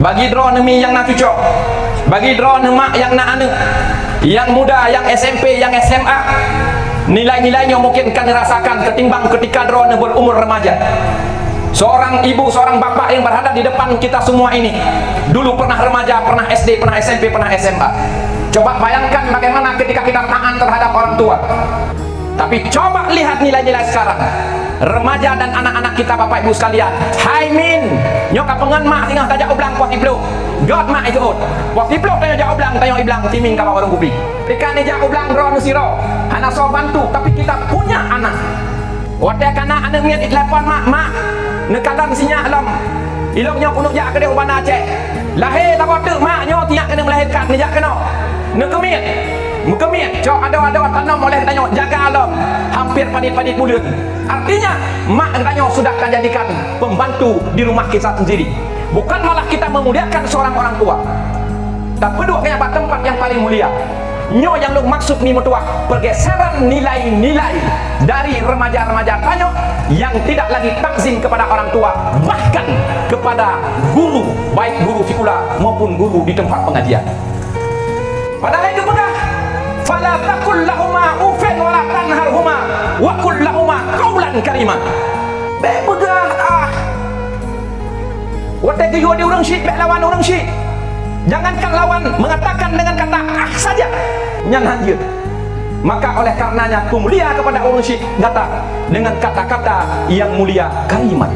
Bagi draw nemi yang nak cucuk, bagi draw nemak yang nak anu, yang muda, yang SMP, yang SMA, nilai-nilainya mungkin akan dirasakan ketimbang ketika draw berumur remaja. Seorang ibu, seorang bapak yang berada di depan kita semua ini dulu pernah remaja, pernah SD, pernah SMP, pernah SMA. Coba bayangkan bagaimana ketika kita taat terhadap orang tua. Tapi coba lihat nilai-nilai sekarang. Remaja dan anak-anak kita, bapak ibu sekalian. Hai min, nyokap pengen mak tinggal tajak oblang puas iblu. God mak itu ut. Puas iblu tanya jak oblang, tanya iblang timing kalau orang kupi. Ketika ni jak oblang ro nusiro. Hana so bantu, tapi kita punya anak. Wadah kana anak miat itlepon mak. Nekadan sinya alam. Iloknya punuk jak ke dia ubana Aceh. Lahir tak wadah mak nyo tiak kena melahirkan ni jak kena. Nekemit. Mukemit, cok ada tanam oleh tanya jaga alam hampir padit-padit bulan. Artinya mak tanya sudah akan jadikan pembantu di rumah kita sendiri. Bukan malah kita memuliakan seorang orang tua. Tapi dua kaya tempat yang paling mulia. Nyo yang lu maksud ni metua pergeseran nilai-nilai dari remaja-remaja tanya yang tidak lagi takzim kepada orang tua, bahkan kepada guru, baik guru fikula maupun guru di tempat pengajian. Padahal itu pegah. Fala taqul lahuma ufin wala tanharhuma wa qul lahuma qawlan karima. Begah Wadah geyo dia orang syik lawan orang syik. Jangankan lawan, mengatakan dengan kata saja. Nyan hanjir. Maka oleh karenanya ku mulia kepada orang syik kata dengan kata-kata yang mulia kalimat.